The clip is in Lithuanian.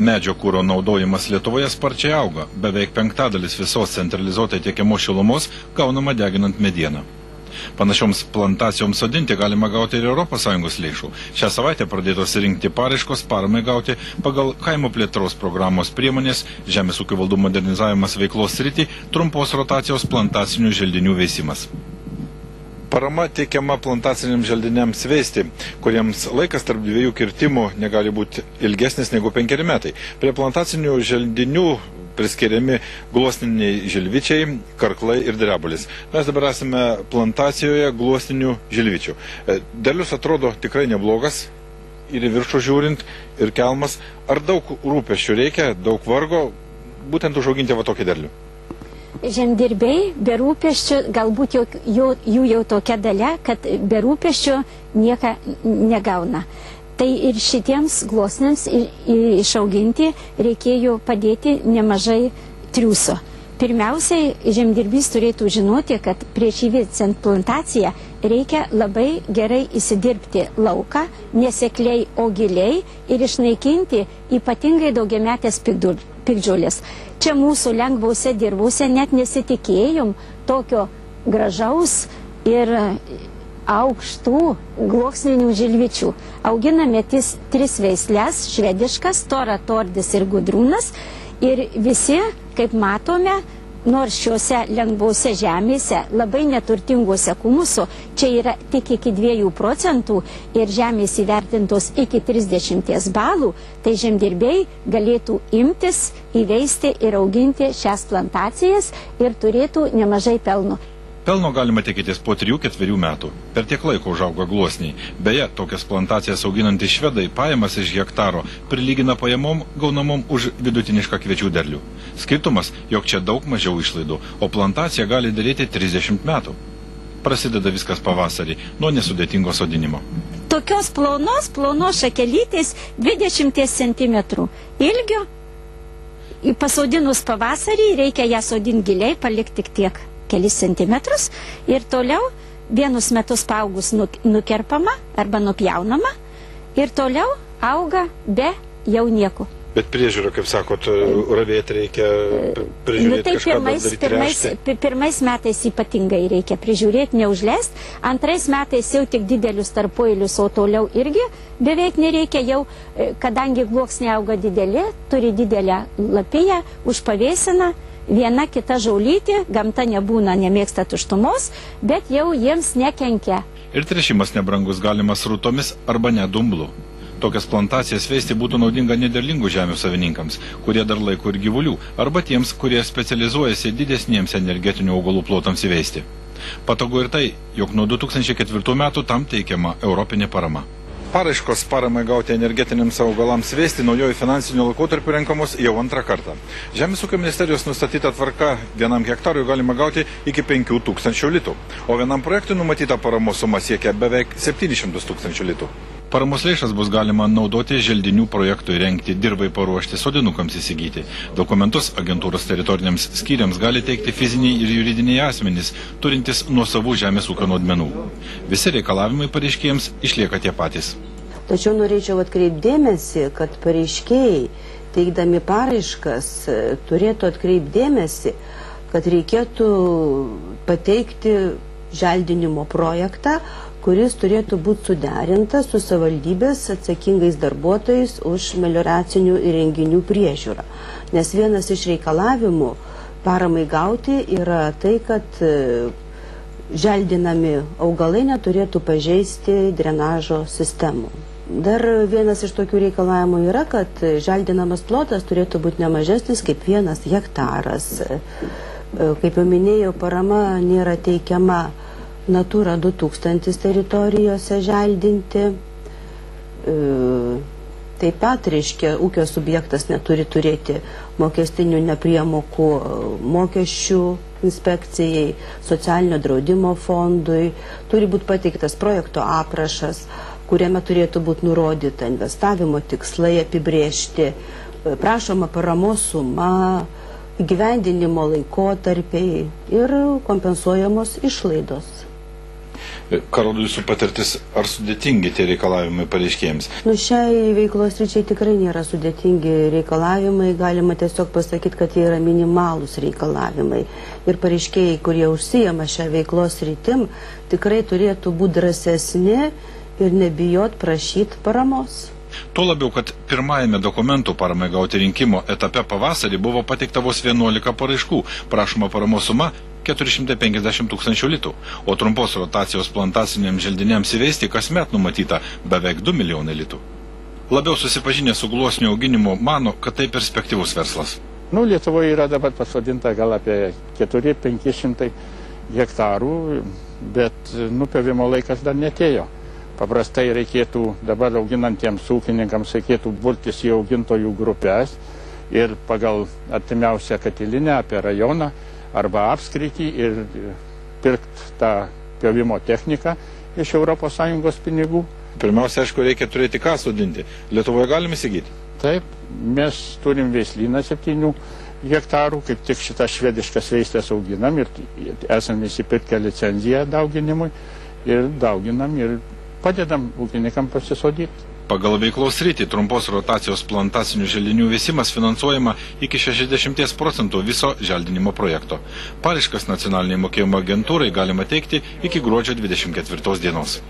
Medžio kuro naudojimas Lietuvoje sparčiai auga. Beveik 1/5 visos centralizuotai tiekiamos šilumos gaunama deginant medieną. Panašioms plantacijoms sodinti galima gauti ir ES lėšų. Šią savaitę pradėtos rinkti paraiškos paramai gauti pagal kaimo plėtros programos priemonės Žemės ūkio valdų modernizavimas veiklos sritį, trumpos rotacijos plantacinių želdinių veisimas. Parama teikiama plantaciniams želdiniams veisti, kuriems laikas tarp dviejų kirtimų negali būti ilgesnis negu 5 metai. Prie plantacinių želdinių priskiriami gluosniniai žilvičiai, karklai ir drebulis. Mes dabar esame plantacijoje gluosninių žilvičių. Derlius atrodo tikrai neblogas, ir į viršų žiūrint, ir kelmas. Ar daug rūpesčių reikia, daug vargo, būtent užauginti va tokį derlių? Žemdirbiai be rūpesčių, galbūt jų jau tokia dalia, kad be rūpesčių nieko negauna. Tai ir šitiems gluosniams išauginti reikėjo padėti nemažai triūso. Pirmiausiai, žemdirbys turėtų žinoti, kad prieš įveikiant plantaciją reikia labai gerai įsidirbti lauką, nesekliai, o giliai ir išnaikinti ypatingai daugiametės piktžolės. Čia mūsų lengvose dirvose net nesitikėjom tokio gražaus ir aukštų gluosninių žilvičių. Auginame 3 veislės - švediškas, tora, tordis ir gudrūnas. Ir visi, kaip matome, nors šiuose lengvose žemėse, labai neturtinguose humuso, čia yra tik iki 2% ir žemės įvertintos iki 30 balų, tai žemdirbiai galėtų imtis, įveisti ir auginti šias plantacijas ir turėtų nemažai pelno. Pelno galima tikėtis po 3-4 metų. Per tiek laiko užauga gluosniai. Beje, tokias plantacijas auginantys švedai pajamas iš hektaro prilygina pajamom gaunamom už vidutinišką kviečių derlių. Skirtumas, jog čia daug mažiau išlaidų, o plantacija gali daryti 30 metų. Prasideda viskas pavasarį, nuo nesudėtingo sodinimo. Tokios plonos šakelytės 20 cm ilgio. Pasodinus pavasarį reikia ją sodinti giliai, palikti tik tiek kelis centimetrus ir toliau vienus metus paaugus nukerpama arba nupjaunama ir toliau auga be jau nieko. Bet priežiūra, kaip sakot, ravėti reikia prižiūrėti kažką daryti. Pirmais metais ypatingai reikia prižiūrėti, neužleisti. Antrais metais jau tik didelius tarpueilius, o toliau irgi beveik nereikia jau, kadangi gluosniai auga didelė, turi didelę lapiją, užpavėsina. Viena kita žaulytė, gamta nebūna, nemėgsta tuštumos, bet jau jiems nekenkia. Ir tręšimas nebrangus galimas rūtomis arba nedumblų. Tokias plantacijas veisti būtų naudinga nederlingų žemių savininkams, kurie dar laiko ir gyvulių, arba tiems, kurie specializuojasi didesniems energetinių augalų plotams įveisti. Patogu ir tai, jog nuo 2004 metų tam teikiama europinė parama. Paraiškos paramai gauti energetiniams augalams veisti naujojo finansinio laikotarpiu renkamos jau 2 kartą. Žemės ūkio ministerijos nustatyta tvarka vienam hektarui galima gauti iki 5 000 litų, o vienam projektui numatyta paramos suma siekia beveik 700 000 litų. Paramos lėšas bus galima naudoti želdinių projektui rengti, dirbai paruošti, sodinukams įsigyti. Dokumentus agentūros teritoriniams skyriams gali teikti fiziniai ir juridiniai asmenys, turintys nuosavų žemės ūkio naudmenų. Visi reikalavimai pareiškėjams išlieka tie patys. Tačiau norėčiau atkreipdėmėsi, kad pareiškėjai, teikdami paraiškas, turėtų atkreipdėmėsi, kad reikėtų pateikti želdinimo projektą, kuris turėtų būti suderintas su savivaldybės atsakingais darbuotojais už melioracinių įrenginių priežiūrą. Nes vienas iš reikalavimų paramai gauti yra tai, kad želdinami augalai neturėtų pažeisti drenažo sistemų. Dar vienas iš tokių reikalavimų yra, kad želdinamas plotas turėtų būti nemažesnis kaip 1 hektaras. Kaip jau minėjau, parama nėra teikiama Natura 2000 teritorijose želdinti. Taip pat, reiškia, ūkio subjektas neturi turėti mokestinių nepriemokų mokesčių inspekcijai, socialinio draudimo fondui. Turi būti pateiktas projekto aprašas, kuriame turėtų būti nurodyta investavimo tikslai apibrėžti, prašoma paramos suma, įgyvendinimo laikotarpiai ir kompensuojamos išlaidos. Ką rodo jūsų patirtis, ar sudėtingi tie reikalavimai pareiškėjams? Šiai veiklos ryčiai tikrai nėra sudėtingi reikalavimai, galima tiesiog pasakyti, kad jie yra minimalūs reikalavimai. Ir pareiškėjai, kurie užsijama šią veiklos rytim, tikrai turėtų būti drąsesni ir nebijot prašyti paramos. Tuo labiau, kad pirmajame dokumentų paramai gauti rinkimo etape pavasarį buvo pateikta vos 11 paraiškų, prašoma paramos suma 450 000 litų, o trumpos rotacijos plantaciniams želdiniams įveisti kasmet numatyta beveik 2 milijonai litų. Labiau susipažinę su gluosnių auginimu mano, kad tai perspektyvus verslas. Lietuvoje yra dabar pasodinta gal apie 400-500 hektarų, bet nupjovimo laikas dar netėjo. Paprastai reikėtų dabar auginantiems ūkininkams reikėtų burtis į augintojų grupės ir pagal artimiausią katilinę apie rajoną arba apskritį ir pirkti tą pjovimo techniką iš ES pinigų. Pirmiausia, aišku, reikia turėti ką sodinti. Lietuvoje galime įsigyti? Taip, mes turim veislyną 7 hektarų, kaip tik šitą švediškas veislės auginam ir esame įsipirkę licenciją dauginimui ir dauginam ir padedam ūkininkam pasisodyti. Pagal veiklos sritį trumpos rotacijos plantacinių želdinių veisimas finansuojama iki 60% viso želdinimo projekto. Paraiškas nacionaliniai mokėjimo agentūrai galima teikti iki gruodžio 24 dienos.